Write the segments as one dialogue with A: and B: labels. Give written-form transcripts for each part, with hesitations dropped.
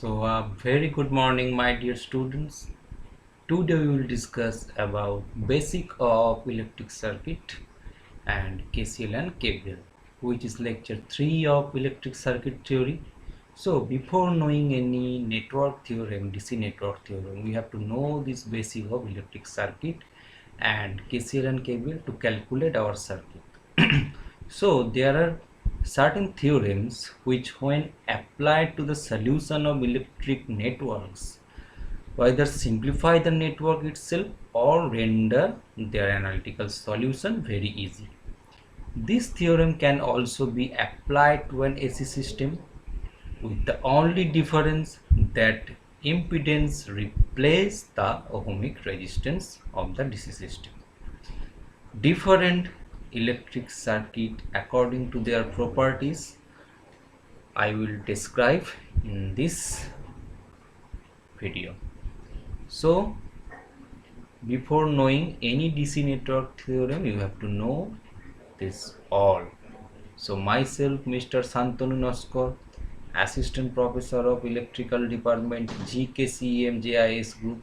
A: Very good morning, my dear students. Today we will discuss about basic of electric circuit and KCL and KVL, which is lecture 3 of electric circuit theory. So before knowing any network theorem, DC network theorem, we have to know this basic of electric circuit and KCL and KVL to calculate our circuit. So there are certain theorems which when applied to the solution of electric networks either simplify the network itself or render their analytical solution very easy. This theorem can also be applied to an AC system with the only difference that impedance replaces the ohmic resistance of the DC system. Different electric circuit according to their properties I will describe in this video. So before knowing any DC network theorem, you have to know this all. So myself, Mr. Santanu Noskor, Assistant Professor of Electrical Department, GKCEM JIS Group,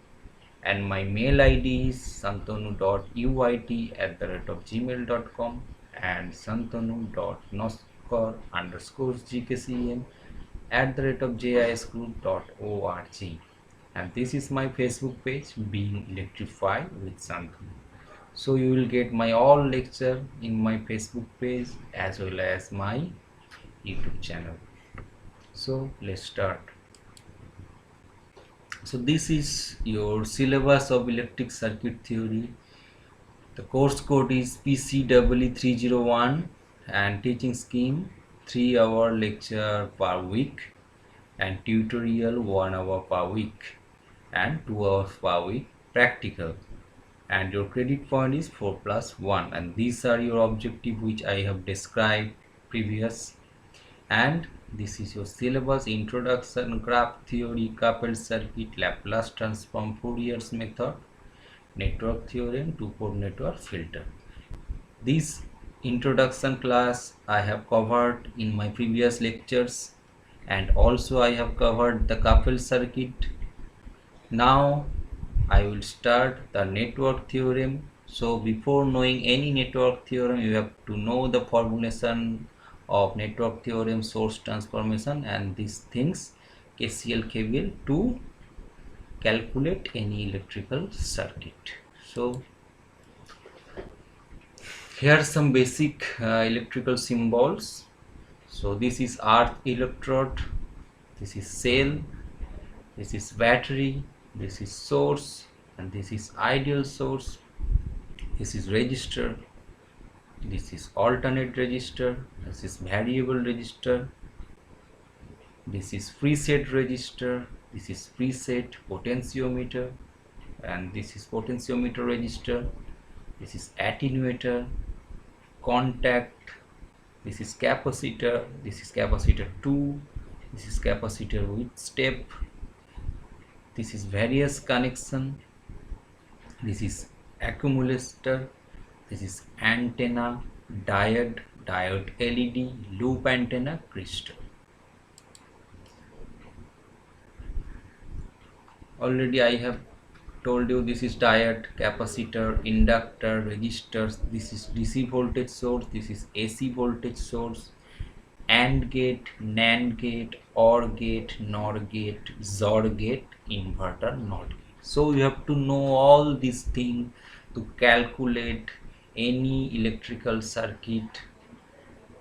A: and my mail ID is santanu.uit@gmail.com and santanu.noskor_gkcem@jisgroup.org. And this is my Facebook page, Being Electrified with Santanu. So you will get my all lecture in my Facebook page as well as my YouTube channel. So let's start. So this is your syllabus of electric circuit theory. The course code is PCEE301 and teaching scheme 3-hour lecture per week and tutorial 1 hour per week and 2 hours per week practical, and your credit point is 4+1, and these are your objective which I have described previous. And this is your syllabus: introduction, graph theory, coupled circuit, Laplace transform, Fourier's method, network theorem, two-port network, filter. This introduction class I have covered in my previous lectures, and also I have covered the coupled circuit. Now I will start the network theorem. So before knowing any network theorem, you have to know the formulation of network theorem, source transformation, and these things, KCL, KVL, to calculate any electrical circuit. So here are some basic electrical symbols. So this is earth electrode, this is cell, this is battery, this is source, and this is ideal source, this is resistor, this is alternate resistor, this is variable resistor, this is preset resistor, this is preset potentiometer, and this is potentiometer resistor, this is attenuator, contact, this is capacitor, this is capacitor 2, this is capacitor with step, this is various connection, this is accumulator, this is antenna, diode, diode LED, loop antenna, crystal. Already I have told you this is diode, capacitor, inductor, resistors, this is DC voltage source, this is AC voltage source, AND gate, NAND gate, OR gate, NOR gate, XOR gate, inverter, NOT gate. So you have to know all these things to calculate any electrical circuit.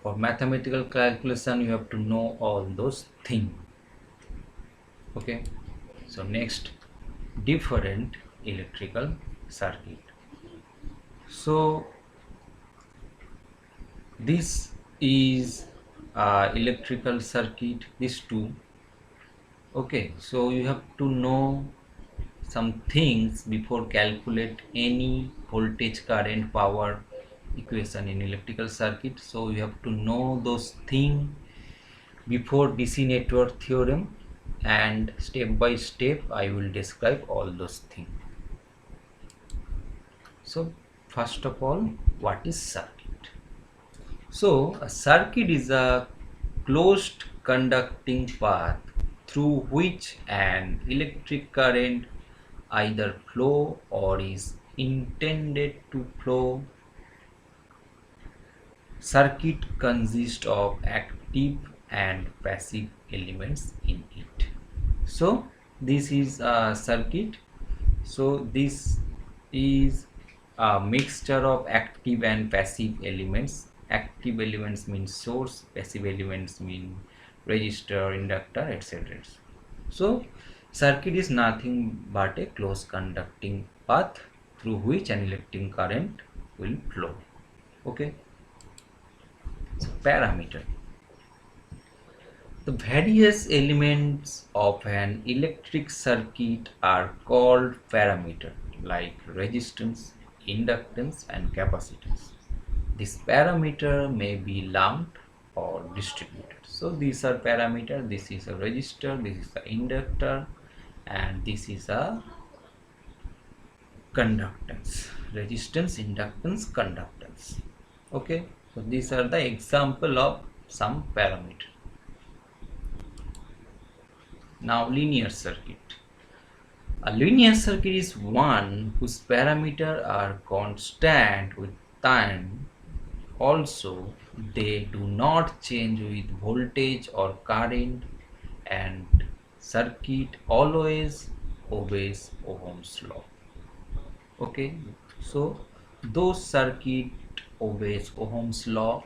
A: For mathematical calculation, you have to know all those things. Okay. So next, different electrical circuit. So this is electrical circuit, these two. Okay, so you have to know some things before calculate any voltage, current, power equation in electrical circuit. So you have to know those things before DC network theorem, and step by step I will describe all those things. So first of all, what is circuit? So a circuit is a closed conducting path through which an electric current either flow or is intended to flow. Circuit consists of active and passive elements in it. So this is a circuit. So this is a mixture of active and passive elements. Active elements mean source, passive elements mean resistor, inductor, etc. So circuit is nothing but a closed conducting path through which an electric current will flow. Okay. So parameter. The various elements of an electric circuit are called parameter, like resistance, inductance, and capacitance. This parameter may be lumped or distributed. So these are parameter. This is a resistor, this is the inductor, and this is a conductance. Resistance, inductance, conductance. Okay. So these are the example of some parameter. Now linear circuit. A linear circuit is one whose parameters are constant with time. Also, they do not change with voltage or current, and circuit always obeys Ohm's law. Okay, so those circuit obeys Ohm's law,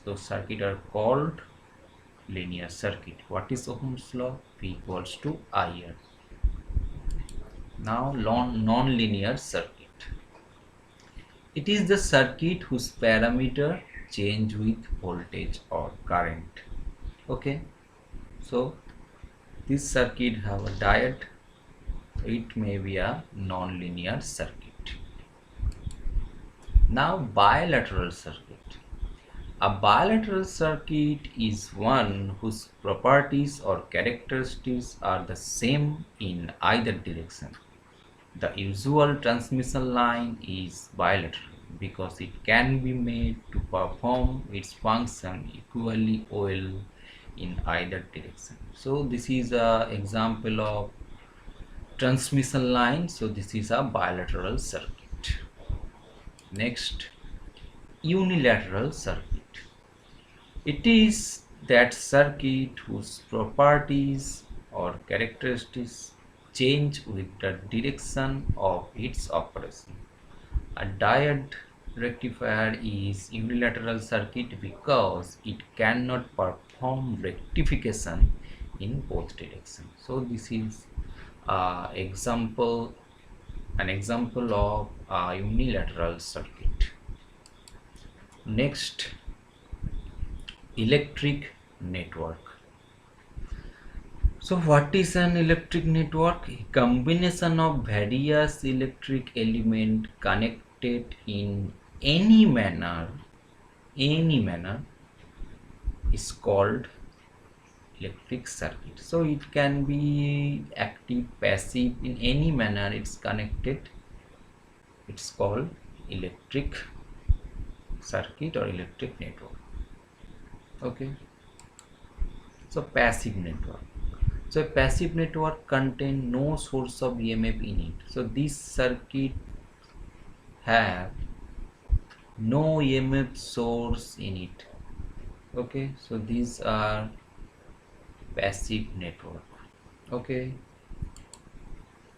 A: those circuit are called linear circuit. What is Ohm's law? P equals to IR. Now non-linear circuit. It is the circuit whose parameter change with voltage or current. Okay, so this circuit have a diode. It may be a non-linear circuit. Now bilateral circuit. A bilateral circuit is one whose properties or characteristics are the same in either direction. The usual transmission line is bilateral because it can be made to perform its function equally well in either direction. So this is an example of transmission line. So this is a bilateral circuit. Next, unilateral circuit. It is that circuit whose properties or characteristics change with the direction of its operation. A diode rectifier is unilateral circuit because it cannot perform rectification in both directions. So this is an example of a unilateral circuit. Next, electric network. So what is an electric network? A combination of various electric elements connected in any manner is called electric circuit. So it can be active, passive, in any manner it's connected. It's called electric circuit or electric network. Okay, so passive network. So a passive network contain no source of EMF in it. So this circuit have no EMF source in it. Okay, so these are passive network. Okay,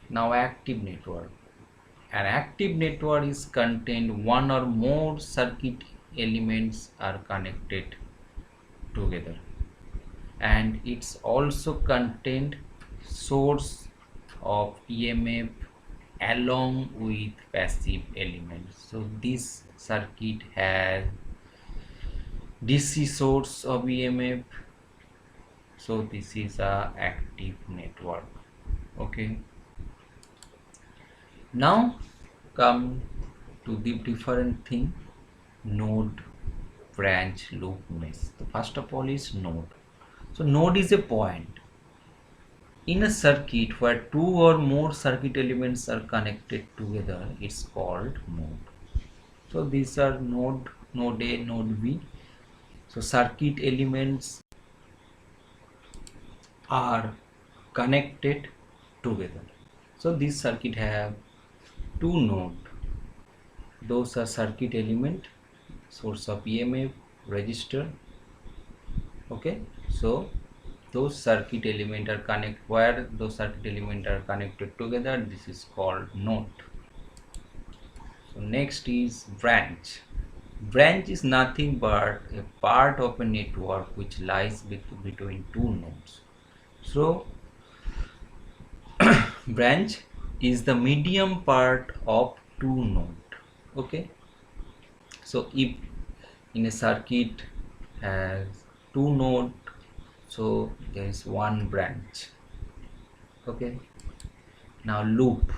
A: now active network. An active network is contained one or more circuit elements are connected together, and it's also contained source of EMF along with passive elements. So this circuit has DC source of EMF. So this is a active network. Okay, now come to the different thing: node, branch, loop, mesh. So first of all is node. So node is a point in a circuit where two or more circuit elements are connected together. It's called node. So these are node A, node B. So circuit elements are connected together. So this circuit have two nodes. Those are circuit element, source of EMF, resistor. Okay, so those circuit element are where those circuit element are connected together, this is called node. So next is branch. Branch is nothing but a part of a network which lies between two nodes. So branch is the medium part of two nodes. Okay, so if in a circuit has two nodes, so there is one branch. Okay, now loop.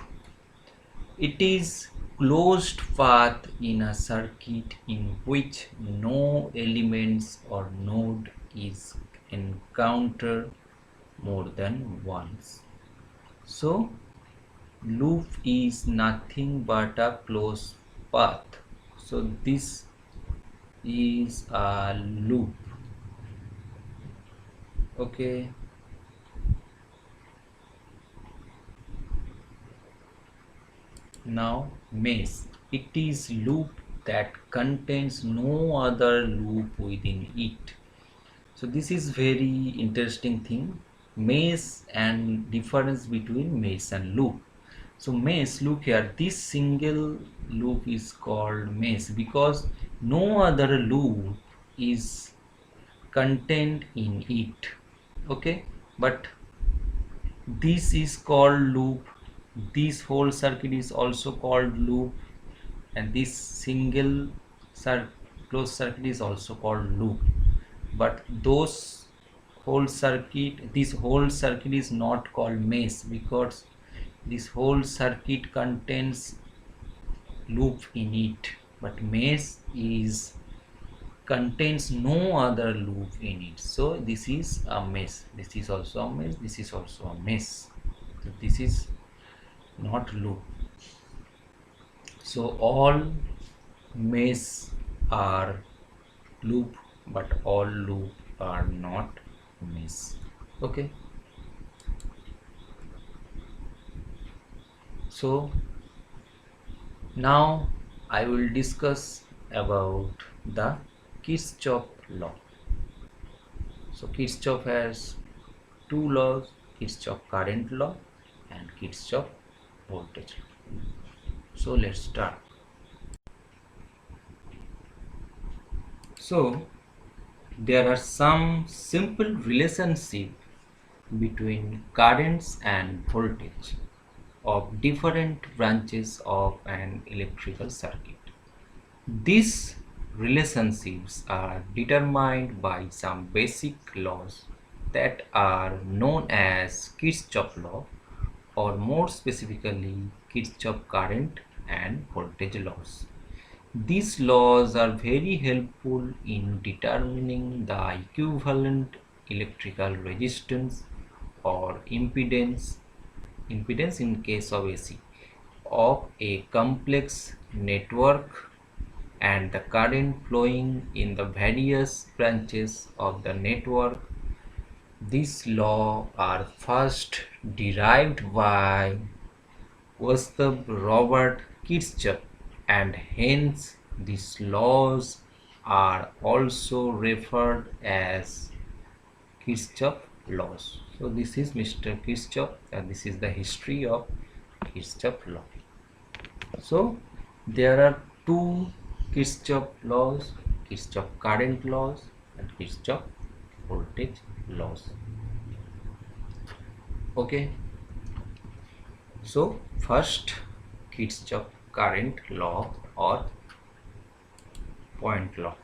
A: It is closed path in a circuit in which no elements or node is encountered more than once. So loop is nothing but a closed path. So this is a loop. Okay, now mesh. It is loop that contains no other loop within it. So this is very interesting thing, mesh and difference between mesh and loop. So mesh, look here, this single loop is called mesh because no other loop is contained in it. Okay, but this is called loop, this whole circuit is also called loop, and this single closed circuit is also called loop. But this whole circuit is not called mesh because this whole circuit contains loop in it, but mesh is contains no other loop in it. So this is a mesh, this is also a mesh, this is also a mesh. So this is not loop. So all mesh are loop, but all loop are not mesh. Okay, so now I will discuss about the Kirchhoff law. So Kirchhoff has two laws, Kirchhoff current law and Kirchhoff voltage law. So let's start. So there are some simple relationship between currents and voltage of different branches of an electrical circuit. These relationships are determined by some basic laws that are known as Kirchhoff law, or more specifically Kirchhoff current and voltage laws. These laws are very helpful in determining the equivalent electrical resistance or impedance in case of AC of a complex network and the current flowing in the various branches of the network. These laws are first derived by Gustav Robert Kirchhoff, and hence these laws are also referred as Kirchhoff laws. So this is Mr. Kirchhoff and this is the history of Kirchhoff law. So there are two Kirchhoff laws, Kirchhoff current laws and Kirchhoff voltage laws. Okay, so first Kirchhoff current law or point law.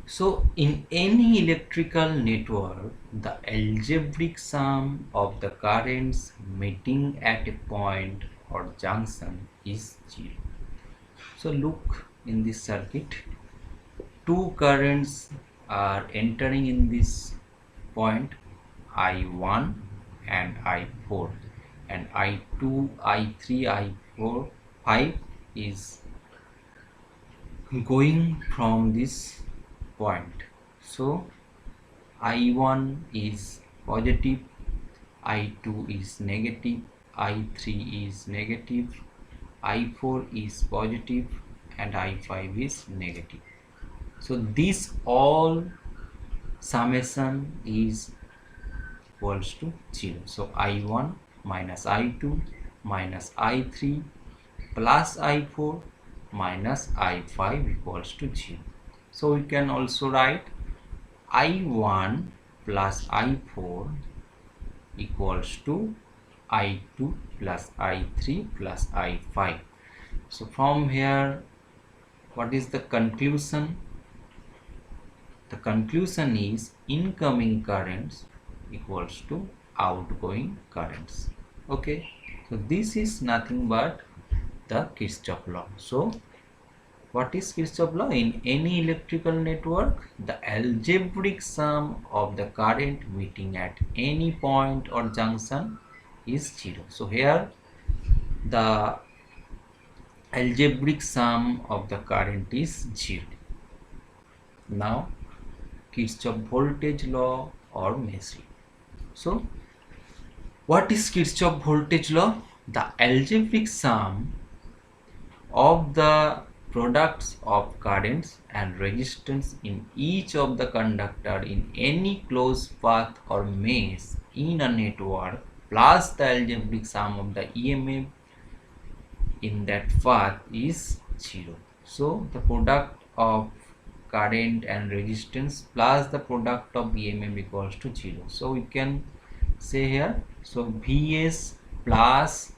A: So in any electrical network, the algebraic sum of the currents meeting at a point or junction is 0. So look in this circuit, two currents are entering in this point, I1 and I4, and I2, I3, I4, 5 is going from this point. So I1 is positive, I2 is negative, I3 is negative, I4 is positive, and I5 is negative. So this all summation is equals to 0. So I1 minus I2 minus I3 plus I4 minus I5 equals to 0. So we can also write I1 plus I4 equals to I2 plus I3 plus I5. So from here, what is the conclusion? The conclusion is incoming currents equals to outgoing currents. Okay, so this is nothing but the Kirchhoff law. So what is Kirchhoff law? In any electrical network, the algebraic sum of the current meeting at any point or junction is 0. So here the algebraic sum of the current is 0. Now Kirchhoff voltage law or mesh law. So what is Kirchhoff voltage law? The algebraic sum of the products of currents and resistance in each of the conductor in any closed path or mesh in a network plus the algebraic sum of the EMF in that path is 0. So the product of current and resistance plus the product of EMF equals to 0. So we can say here, so Vs plus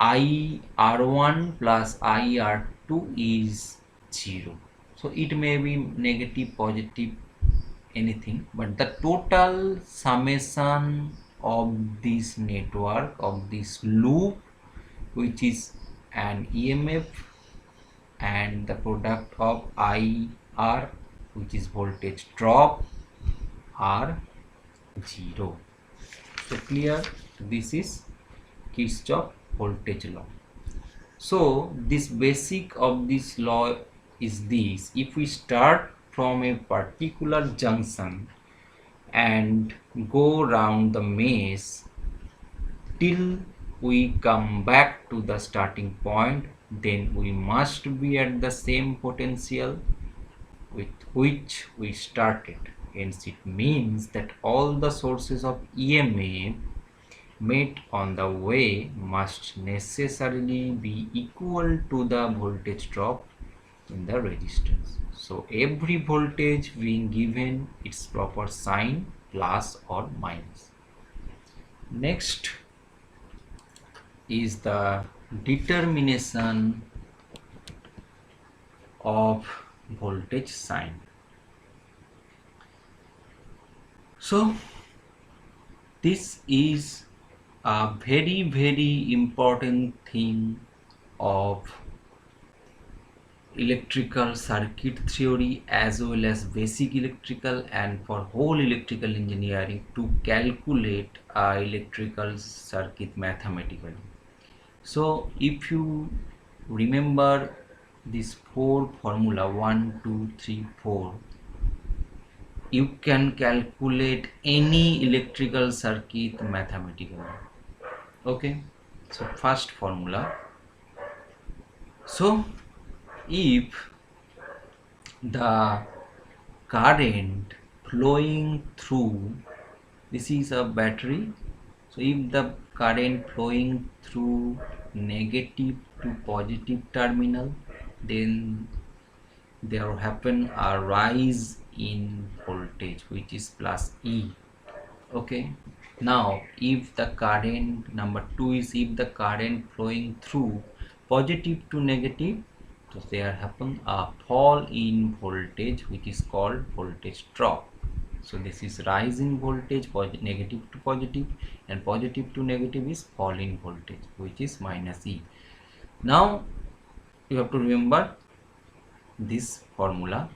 A: IR1 plus IR2 is 0. So it may be negative, positive, anything, but the total summation of this network, of this loop, which is an EMF, and the product of IR, which is voltage drop, are 0. So clear, this is Kirchhoff voltage law. So this basic of this law is this: if we start from a particular junction and go round the mesh till we come back to the starting point, then we must be at the same potential with which we started. Hence it means that all the sources of EMF met on the way must necessarily be equal to the voltage drop in the resistance. So every voltage being given its proper sign, plus or minus. Next is the determination of voltage sign. So this is a very important thing of electrical circuit theory as well as basic electrical and for whole electrical engineering to calculate electrical circuit mathematically. So if you remember this 4 formula 1 2 3 4, you can calculate any electrical circuit mathematically. Okay, so first formula. So if the current flowing through, this is a battery, so if the current flowing through negative to positive terminal, then there will happen a rise in voltage which is plus E. Okay, now if the current, number 2 is if the current flowing through positive to negative, so there happen a fall in voltage which is called voltage drop. So this is rise in voltage, negative to positive, and positive to negative is fall in voltage which is minus E. Now you have to remember this formula,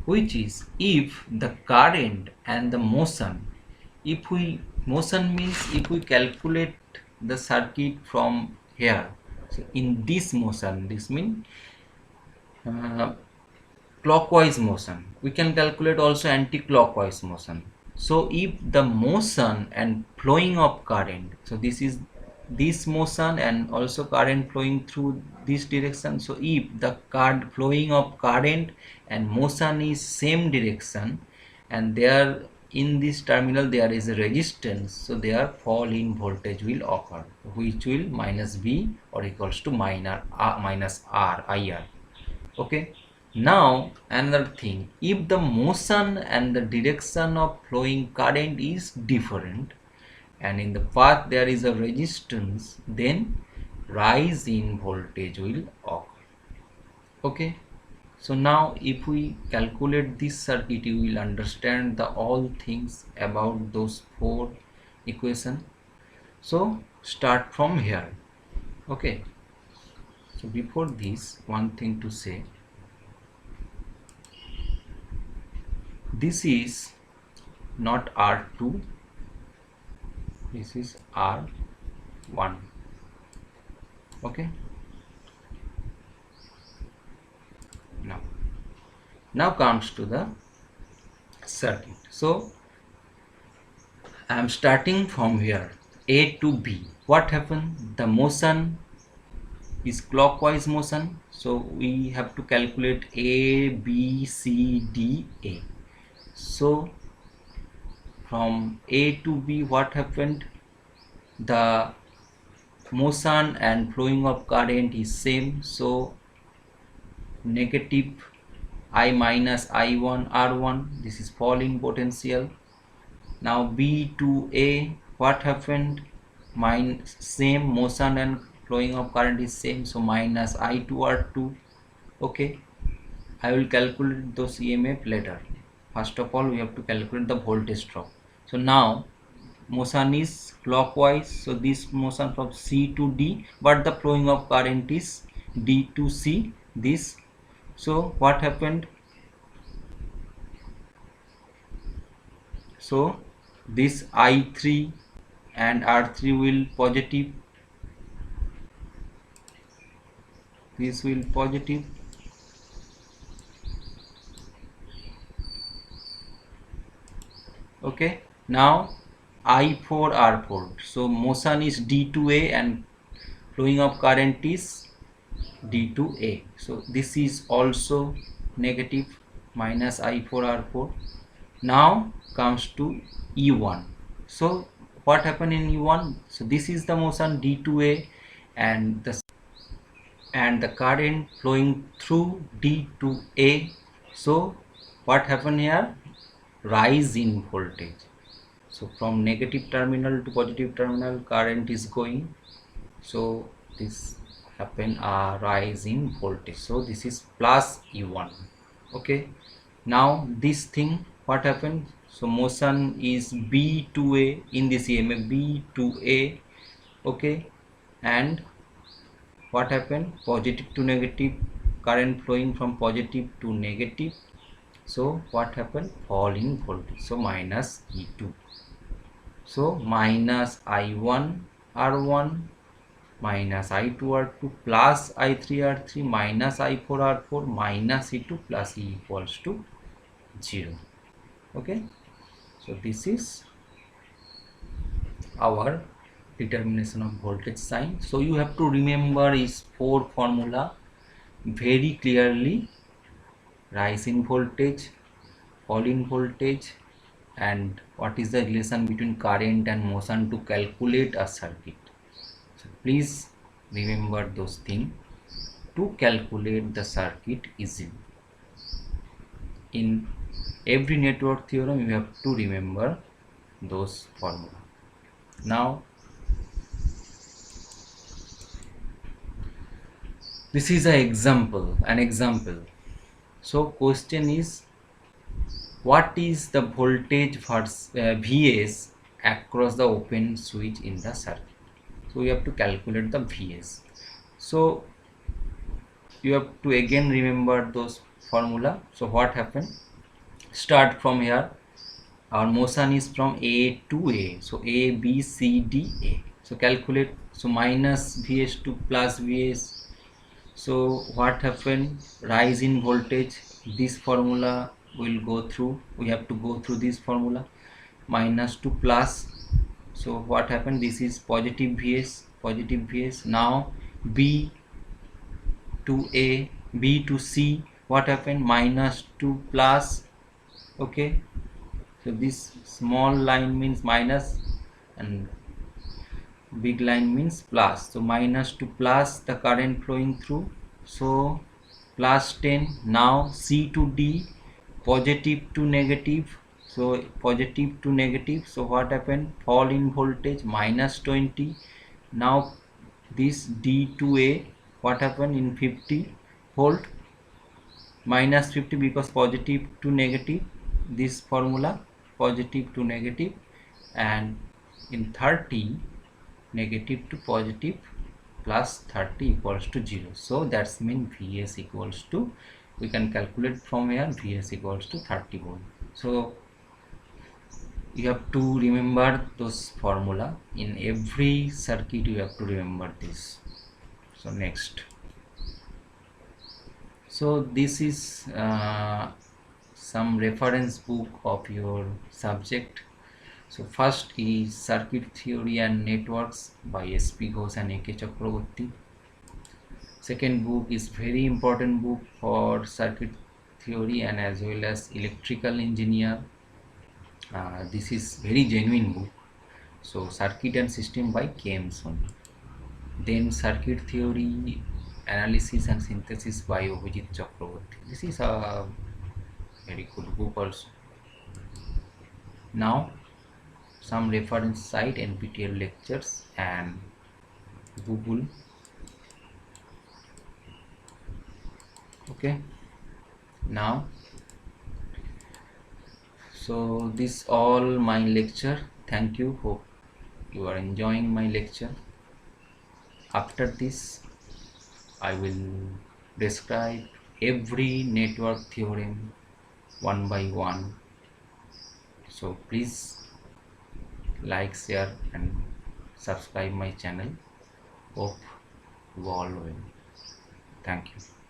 A: which is if the current and the motion, if we, motion means if we calculate the circuit from here, so in this motion, this means clockwise motion, we can calculate also anti-clockwise motion. So if the motion and flowing of current, so this is this motion and also current flowing through this direction. So if the current flowing of current and motion is same direction, and there in this terminal there is a resistance, so their fall in voltage will occur, which will minus V or equals to minus R IR. Okay. Now another thing, if the motion and the direction of flowing current is different and in the path there is a resistance, then rise in voltage will occur. Okay. So now if we calculate this circuit, you will understand the all things about those four equations. So start from here. Okay. So before this, one thing to say, this is not R2, this is R1. Okay. Now comes to the circuit. So I am starting from here, A to B. What happened? The motion is clockwise motion, so we have to calculate A, B, C, D, A. So from A to B, what happened? The motion and flowing of current is same, so negative I minus I1 R1, this is fall in potential. Now B to A, what happened? Same motion and flowing of current is same, so minus I2 R2. Okay, I will calculate those EMF later. First of all, we have to calculate the voltage drop. So now motion is clockwise, so this motion from C to D, but the flowing of current is D to C, this. So what happened? So this I3 and R3 will positive, this will positive. Okay, now I4 R4, so motion is D to A and flowing of current is D to A, so this is also negative, minus I4 R4. Now comes to E1. So what happened in E1? So this is the motion D to A and the current flowing through D to A. So what happened here? Rise in voltage. So from negative terminal to positive terminal, current is going. So this happen a rise in voltage. So this is plus E1. Okay. Now this thing, what happened? So motion is B to A in this EMF, B to A. Okay. And what happened? Positive to negative, current flowing from positive to negative. So what happened? Fall in voltage. So minus E2. So minus I1 R1 minus I2 R2 plus I3 R3 minus I4 R4 minus E2 plus E equals to 0. Okay. So this is our determination of voltage sign. So you have to remember is 4 formula very clearly: rise in voltage, fall in voltage, and what is the relation between current and motion to calculate a circuit. So please remember those things to calculate the circuit easily. In every network theorem you have to remember those formula. Now this is an example. So question is, what is the voltage Vs across the open switch in the circuit? So we have to calculate the Vs. So you have to again remember those formula. So what happened? Start from here. Our motion is from A to A. So A, B, C, D, A. So calculate. So minus Vs to plus Vs. So what happened? Rise in voltage. this formula will go through, we have to go through this formula, minus to plus. So what happened, this is positive Vs. Now B to A, B to C, what happened, minus to plus. Okay, so this small line means minus and big line means plus. So minus to plus, the current flowing through, so plus 10. Now C to D, positive to negative, so positive to negative, so what happened, fall in voltage, minus 20. Now this D to A, what happened, in 50 volt, minus 50, because positive to negative, this formula, positive to negative, and in 30, negative to positive, plus 30 equals to 0. So that's mean Vs equals to, we can calculate from here, Vs equals to 30 volt. So you have to remember those formula in every circuit, you have to remember this. So next, so this is some reference book of your subject. So first is Circuit Theory and Networks by S.P. Ghosh and A.K. Chakraborty. Second book is very important book for circuit theory and as well as electrical engineer. This is very genuine book. So Circuit and System by K. M. Soni. Then Circuit Theory, Analysis and Synthesis by Abhijit Chakraborty. This is a very good book also. Now some reference site, NPTEL lectures and Google. Okay, now so this all my lecture. Thank you, hope you are enjoying my lecture. After this I will describe every network theorem one by one. So please like, share and subscribe my channel. Hope you all well. Thank you.